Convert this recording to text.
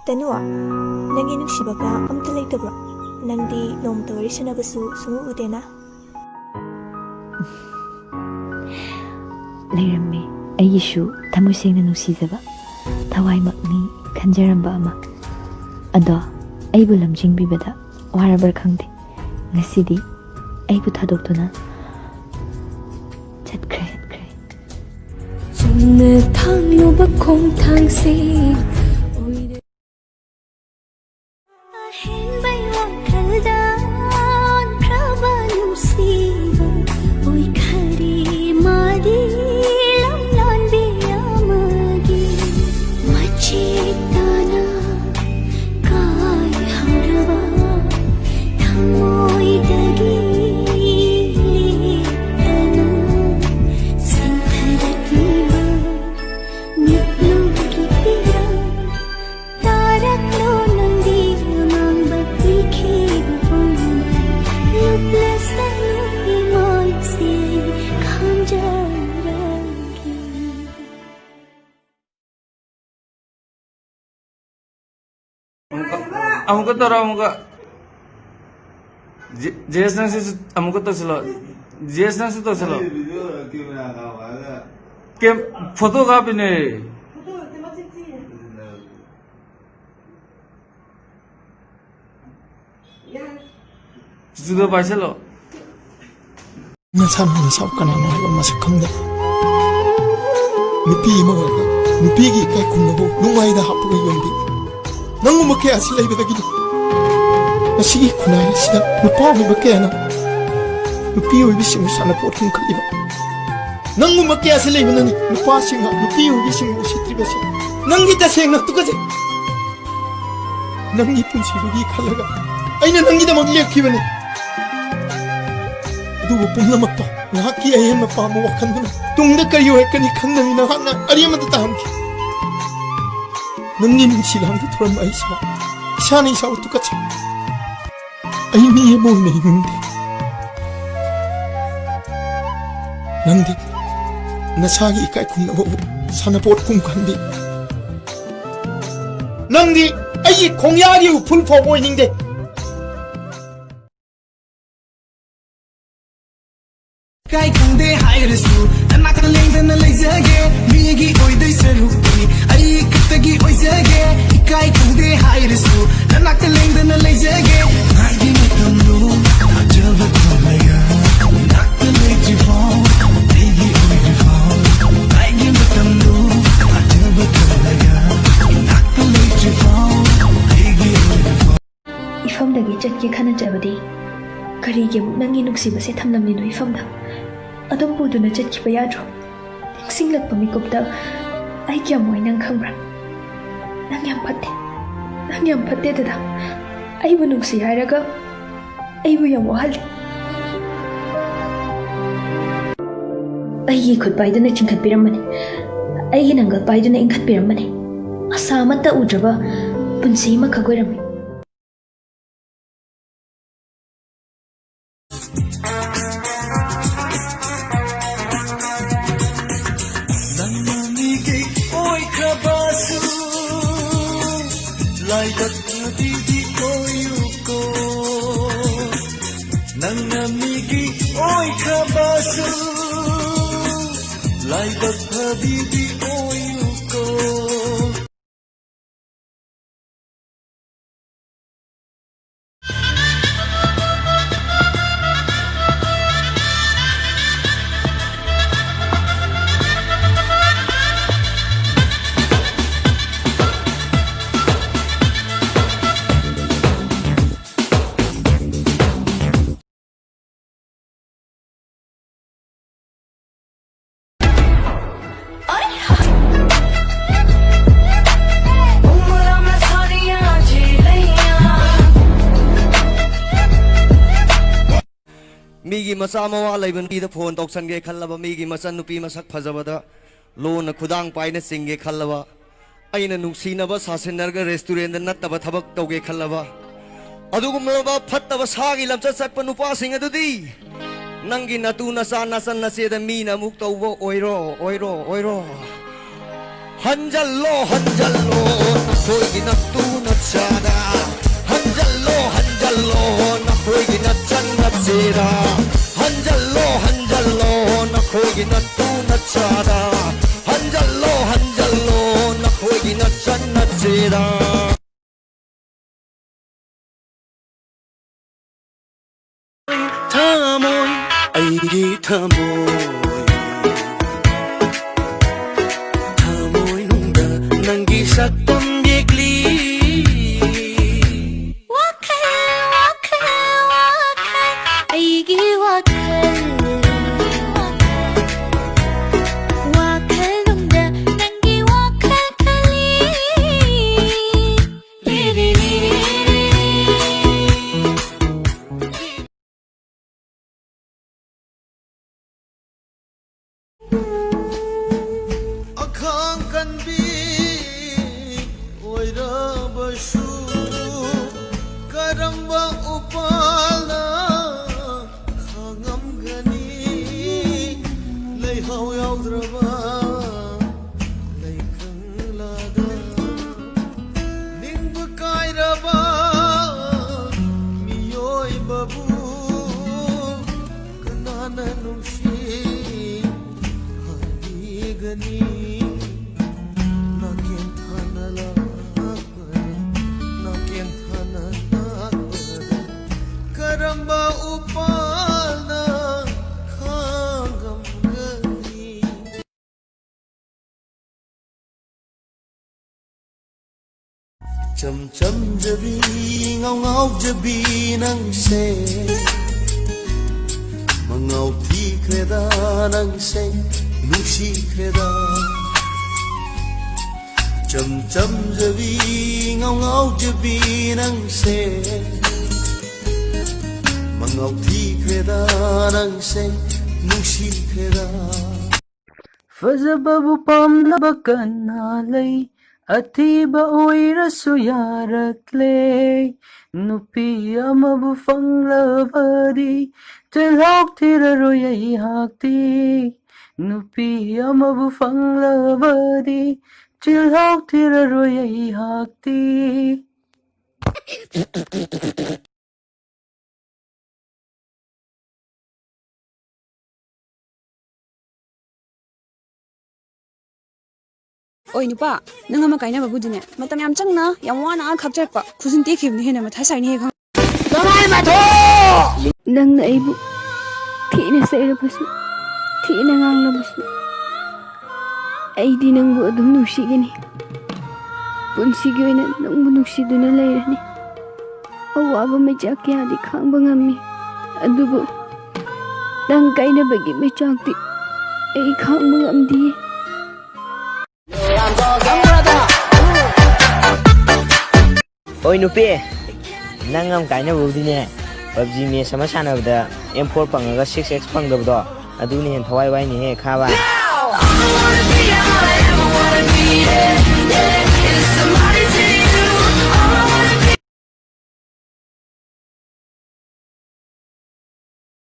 Tanu, nangi nungsibaga amta laytabro. Nangdi nomta wari sanabasu sumu udena. Layrammi, ayishu tamusengna nungsizaba. Thawai makni khanjaramba ama. Ado, aibu lamjingbibada warabar khangde. Ngasidi, aibu thadoktuna chatkre. Chumna thangluba khong thangse Amuka tora amuka JS nang si amuka to silo JS nang si to silo kem photo kapi ne judo paisa lo nasan ni sau kana no ba masak khangda nupi ma wa nupi gi kai kum no nungai da hapu gi yombi nangu make asilai beda gidu asigi kunai sida nupa bu bakena nupi oi bising sana potum khaliba nangu make asilai benani nupa singa nupi oi bising usitri besi nangi ta sengna tukaje nangi punsi rugi khalaga aina nangi da mag lek khibani du pumna makpa ngaki ayen ma pa mo wakhanduna tungda kariyo ekani khandami na hana ariyama ta hamki nangi silang tu thora mai sa shani sa tu kacha ai mi mo nei nandi nasagi kai kum na bo sana pot kum khandi nandi ai kongyari full for morning de kai khande hairasu anaka lengdana leijage migi oidai saruki ai kitagi oizage kai khande hairasu anaka lengdana leijage ai matamno ajaba thamaya nakta lejivo ai oijivo ai matamno ajaba thamaya nakta lejivo ai oijivo Ifam dagi chatki khana jabadi karige nangi nuksibase thamlamni no ifamda adom buduna chatki bayadro singlak pamikopta ai kya moi nang khangra nang yam patte dada ai bu nuksi haraga ai bu yam wahal ai khut baiduna chingkhat piramani ai nangal baiduna ingkhat piramani asamata udraba punsi ma khagoirami Migi masa mawa laiban ti da phone toksan ge khallaba migi masan nupi masak phajabada lona khudang paina singge khallaba aina nungsinaba sasenarga restaurant da nattaba thabak tawge khallaba adugumlaba phattaba sagi lamcha satpa nupa sing adudi nangi natu nasa nasan nase da mina muk tawbo oiro Hanjallo hanjallo nakoigi nattu nachada Hanjallo hanjallo nakoigi nachan nachera Hanjallo hanjallo nakoigi nattu nachada Hanjallo hanjallo nakoigi nachan nachera Thamoy aigi thamoy Nangi saktam yekli Wakal, wakal, wakal Aigi wakal Wakal nungda Nangi wakal kali Liri Akhang kanbi oirabashu karamba upala khangamgani leihau yaudraba leikhanglada ningbu kairaba miyoi babu kanana nungshi gani nakin thanala nakin thanala karamba upalna khangam gani cham cham jabi ngau ngau jabi nang se mangau thi kreda nang se nushi kreda cham cham jabi ngau ngau jabi nang se mangau thi kreda nang se nushi kreda Fazababu pamlaba kanalay atiba oirasu yarakle nupi amabu fanglabadi tilhok tiraroyay hakti nupi amabu fanglabadi tilhok tiraroyay hakti Oi nupa nang ama kaina babu dine matam yam changna yam wana khapchak pa khusun te khibni hena matha saini he khang Kamay matho Nang aibu Thina sairabasu Thina nganglabasu Aidi nangbu adum nusigani Punsigi oina nangbu nuksiduna lairani Awaba mechak kayadi khangba ngammi Adubu Nang kainabagi mechakti Ai khangba ngamdiye Oi nupi nang am kaina budine PUBG me sama sanabda M4 pangaga 6x pangdabdo aduni hen thawai wai ni he khaba